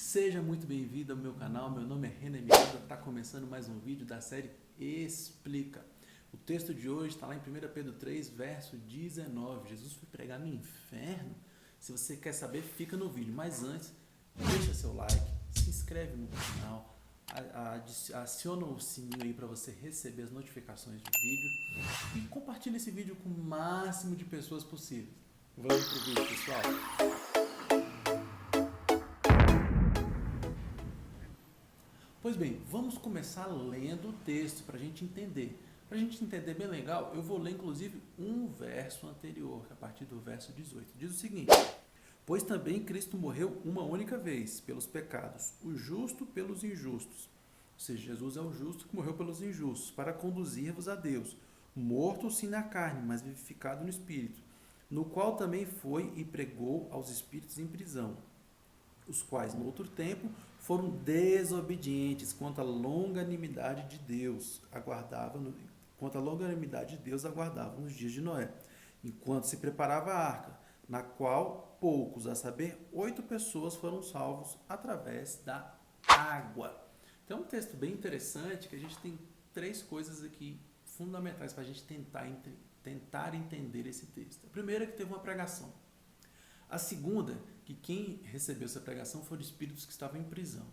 Seja muito bem-vindo ao meu canal, meu nome é René Miranda, está começando mais um vídeo da série Explica. O texto de hoje está lá em 1 Pedro 3, verso 19. Jesus foi pregar no inferno? Se você quer saber, fica no vídeo. Mas antes, deixa seu like, se inscreve no canal, aciona o sininho aí para você receber as notificações de vídeo e compartilha esse vídeo com o máximo de pessoas possível. Vamos pro vídeo, pessoal. Pois bem, vamos começar lendo o texto para a gente entender. Para a gente entender bem legal, eu vou ler inclusive um verso anterior, a partir do verso 18. Diz o seguinte: pois também Cristo morreu uma única vez pelos pecados, o justo pelos injustos. Ou seja, Jesus é o justo que morreu pelos injustos, para conduzir-vos a Deus, morto sim na carne, mas vivificado no Espírito, no qual também foi e pregou aos espíritos em prisão, os quais, no outro tempo, foram desobedientes quanto à longanimidade de Deus, aguardavam nos dias de Noé, enquanto se preparava a arca, na qual poucos, a saber, 8 pessoas foram salvos através da água. Então é um texto bem interessante, que a gente tem 3 coisas aqui fundamentais para a gente tentar entender esse texto. A primeira é que teve uma pregação. A segunda, que quem recebeu essa pregação foram espíritos que estavam em prisão.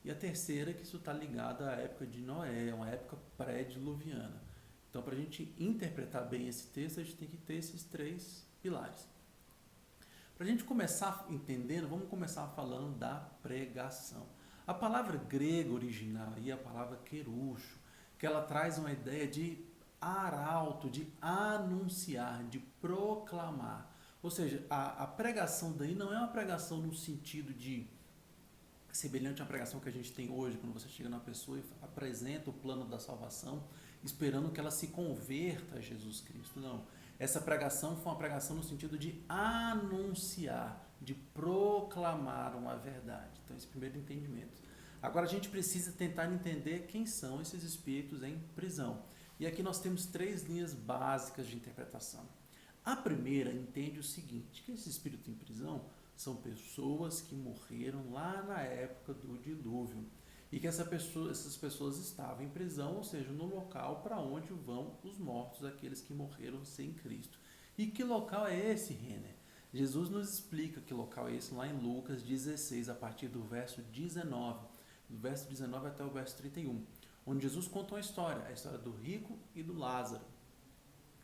E a terceira, que isso está ligado à época de Noé, uma época pré-diluviana. Então, para a gente interpretar bem esse texto, a gente tem que ter esses 3 pilares. Para a gente começar entendendo, vamos começar falando da pregação. A palavra grega original aí é a palavra querucho, que ela traz uma ideia de arauto, de anunciar, de proclamar. Ou seja, a pregação daí não é uma pregação no sentido de semelhante à pregação que a gente tem hoje, quando você chega numa pessoa e apresenta o plano da salvação, esperando que ela se converta a Jesus Cristo. Não. Essa pregação foi uma pregação no sentido de anunciar, de proclamar uma verdade. Então, esse é o primeiro entendimento. Agora, a gente precisa tentar entender quem são esses espíritos em prisão. E aqui nós temos 3 linhas básicas de interpretação. A primeira entende o seguinte, que esse espírito em prisão são pessoas que morreram lá na época do dilúvio e que essas pessoas estavam em prisão, ou seja, no local para onde vão os mortos, aqueles que morreram sem Cristo. E que local é esse, Renner? Jesus nos explica que local é esse lá em Lucas 16, a partir do verso 19, do verso 19 até o verso 31, onde Jesus conta uma história, a história do rico e do Lázaro.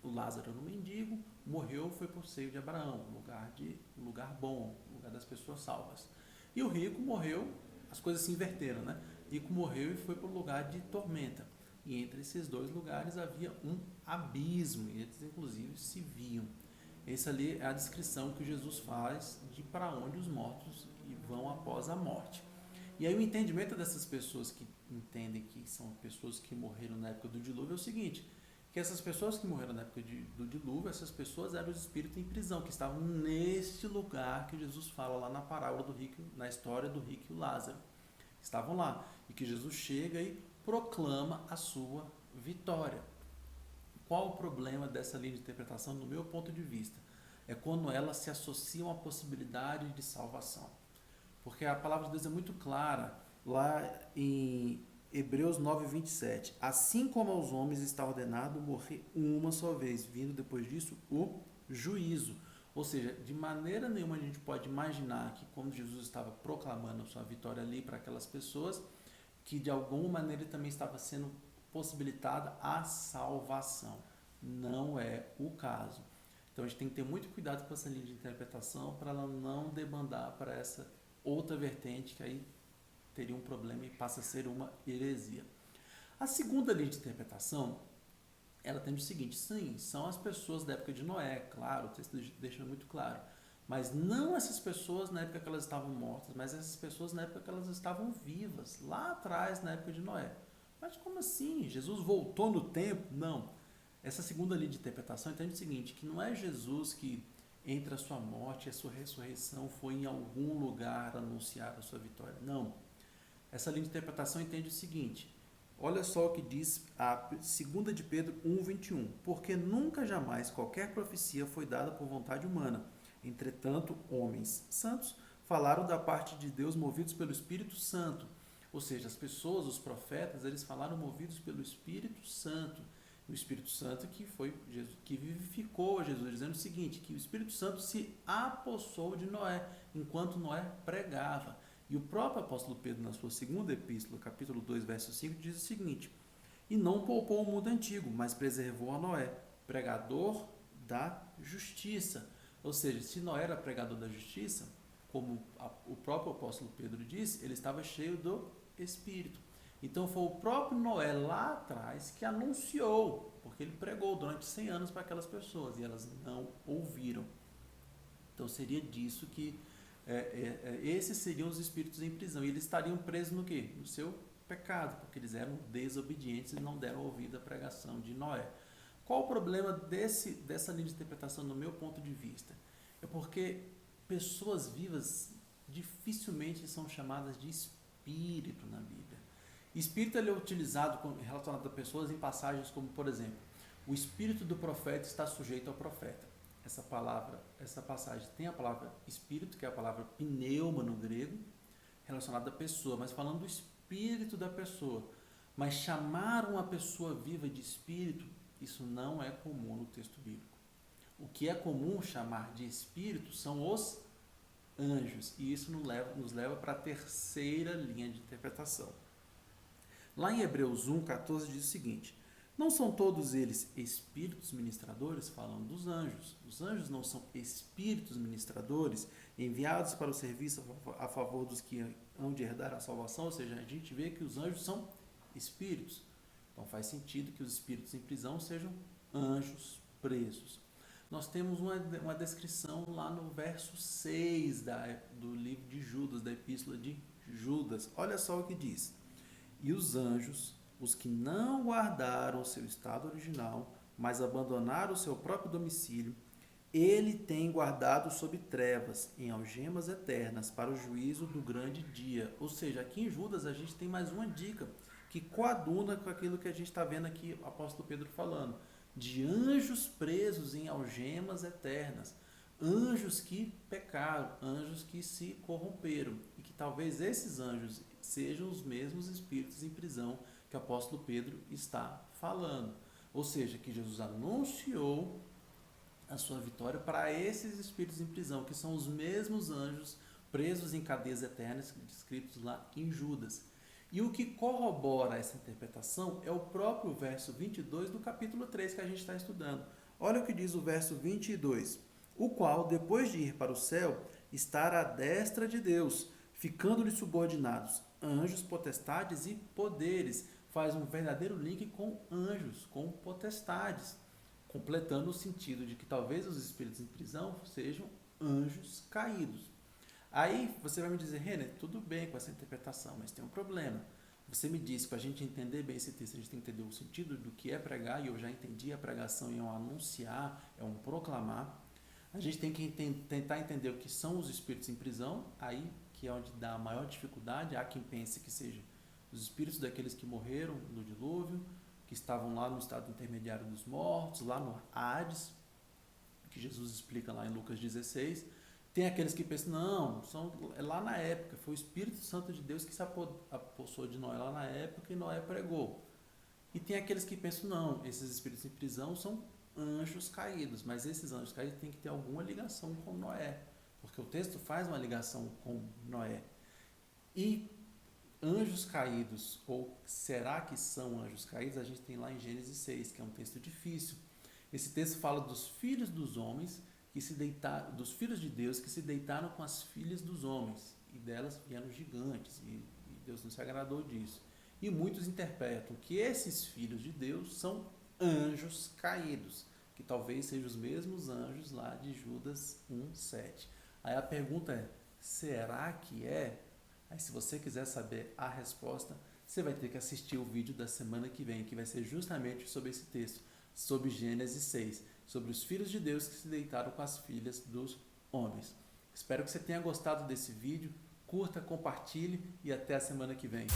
O Lázaro era um mendigo, morreu, foi para o seio de Abraão, lugar bom, lugar das pessoas salvas. E o rico morreu, as coisas se inverteram, né? O rico morreu e foi para o lugar de tormenta. E entre esses 2 lugares havia um abismo, e eles inclusive se viam. Essa ali é a descrição que Jesus faz de para onde os mortos vão após a morte. E aí o entendimento dessas pessoas que entendem que são pessoas que morreram na época do dilúvio é o seguinte, que essas pessoas que morreram na época do dilúvio, essas pessoas eram os espíritos em prisão, que estavam neste lugar que Jesus fala lá na parábola do rico, na história do rico e o Lázaro. Estavam lá. E que Jesus chega e proclama a sua vitória. Qual o problema dessa linha de interpretação, no meu ponto de vista? É quando elas se associam à possibilidade de salvação. Porque a palavra de Deus é muito clara, lá em Hebreus 9, 27. Assim como aos homens está ordenado morrer uma só vez, vindo depois disso o juízo. Ou seja, de maneira nenhuma a gente pode imaginar que quando Jesus estava proclamando a sua vitória ali para aquelas pessoas, que de alguma maneira ele também estava sendo possibilitada a salvação. Não é o caso. Então a gente tem que ter muito cuidado com essa linha de interpretação para ela não debandar para essa outra vertente que aí teria um problema e passa a ser uma heresia. A segunda linha de interpretação, ela tem o seguinte, sim, são as pessoas da época de Noé, claro, o texto deixa muito claro, mas não essas pessoas na época que elas estavam mortas, mas essas pessoas na época que elas estavam vivas, lá atrás, na época de Noé. Mas como assim? Jesus voltou no tempo? Não. Essa segunda linha de interpretação entende o seguinte, que não é Jesus que entre a sua morte e a sua ressurreição foi em algum lugar anunciar a sua vitória. Não. Essa linha de interpretação entende o seguinte, olha só o que diz a 2 de Pedro 1,21. Porque nunca jamais qualquer profecia foi dada por vontade humana. Entretanto, homens santos falaram da parte de Deus movidos pelo Espírito Santo. Ou seja, as pessoas, os profetas, eles falaram movidos pelo Espírito Santo. O Espírito Santo que foi Jesus, que vivificou Jesus, dizendo o seguinte, que o Espírito Santo se apossou de Noé, enquanto Noé pregava. E o próprio apóstolo Pedro, na sua segunda epístola, capítulo 2, verso 5, diz o seguinte: e não poupou o mundo antigo, mas preservou a Noé, pregador da justiça. Ou seja, se Noé era pregador da justiça, como o próprio apóstolo Pedro disse, ele estava cheio do Espírito. Então foi o próprio Noé lá atrás que anunciou, porque ele pregou durante 100 anos para aquelas pessoas e elas não ouviram. Então seria disso que esses seriam os espíritos em prisão. E eles estariam presos no quê? No seu pecado, porque eles eram desobedientes e não deram ouvido à pregação de Noé. Qual o problema dessa linha de interpretação, no meu ponto de vista? É porque pessoas vivas dificilmente são chamadas de espírito na Bíblia. Espírito ele é utilizado relacionado a pessoas em passagens como, por exemplo, o espírito do profeta está sujeito ao profeta. Essa passagem tem a palavra espírito, que é a palavra pneuma no grego, relacionada à pessoa, mas falando do espírito da pessoa. Mas chamar uma pessoa viva de espírito, isso não é comum no texto bíblico. O que é comum chamar de espírito são os anjos, e isso nos leva para a terceira linha de interpretação. Lá em Hebreus 1,14 diz o seguinte: não são todos eles espíritos ministradores? Falando dos anjos. Os anjos não são espíritos ministradores enviados para o serviço a favor dos que hão de herdar a salvação? Ou seja, a gente vê que os anjos são espíritos. Então faz sentido que os espíritos em prisão sejam anjos presos. Nós temos uma descrição lá no verso 6 do livro de Judas, da epístola de Judas. Olha só o que diz: e os anjos, os que não guardaram o seu estado original, mas abandonaram o seu próprio domicílio, ele tem guardado sob trevas, em algemas eternas, para o juízo do grande dia. Ou seja, aqui em Judas a gente tem mais uma dica que coaduna com aquilo que a gente está vendo aqui o apóstolo Pedro falando, de anjos presos em algemas eternas, anjos que pecaram, anjos que se corromperam, e que talvez esses anjos sejam os mesmos espíritos em prisão que o apóstolo Pedro está falando. Ou seja, que Jesus anunciou a sua vitória para esses espíritos em prisão, que são os mesmos anjos presos em cadeias eternas, descritos lá em Judas. E o que corrobora essa interpretação é o próprio verso 22 do capítulo 3 que a gente está estudando. Olha o que diz o verso 22. O qual, depois de ir para o céu, estará à destra de Deus, ficando-lhe subordinados anjos, potestades e poderes. Faz um verdadeiro link com anjos, com potestades, completando o sentido de que talvez os espíritos em prisão sejam anjos caídos. Aí você vai me dizer: Renner, tudo bem com essa interpretação, mas tem um problema. Você me disse, para a gente entender bem esse texto, a gente tem que entender o sentido do que é pregar, e eu já entendi a pregação é um anunciar, é um proclamar. A gente tem que tentar entender o que são os espíritos em prisão, aí que é onde dá a maior dificuldade. Há quem pense que sejam os espíritos daqueles que morreram no dilúvio, que estavam lá no estado intermediário dos mortos, lá no Hades, que Jesus explica lá em Lucas 16. Tem aqueles que pensam: não, é lá na época, foi o Espírito Santo de Deus que se apossou de Noé lá na época e Noé pregou. E tem aqueles que pensam: não, esses espíritos em prisão são anjos caídos, mas esses anjos caídos têm que ter alguma ligação com Noé, porque o texto faz uma ligação com Noé. E anjos caídos, ou será que são anjos caídos, a gente tem lá em Gênesis 6, que é um texto difícil. Esse texto fala dos filhos dos homens, dos filhos de Deus que se deitaram com as filhas dos homens, e delas vieram gigantes, e Deus não se agradou disso. E muitos interpretam que esses filhos de Deus são anjos caídos, que talvez sejam os mesmos anjos lá de Judas 1:7. Aí a pergunta é: será que é? Aí, se você quiser saber a resposta, você vai ter que assistir o vídeo da semana que vem, que vai ser justamente sobre esse texto, sobre Gênesis 6, sobre os filhos de Deus que se deitaram com as filhas dos homens. Espero que você tenha gostado desse vídeo. Curta, compartilhe e até a semana que vem.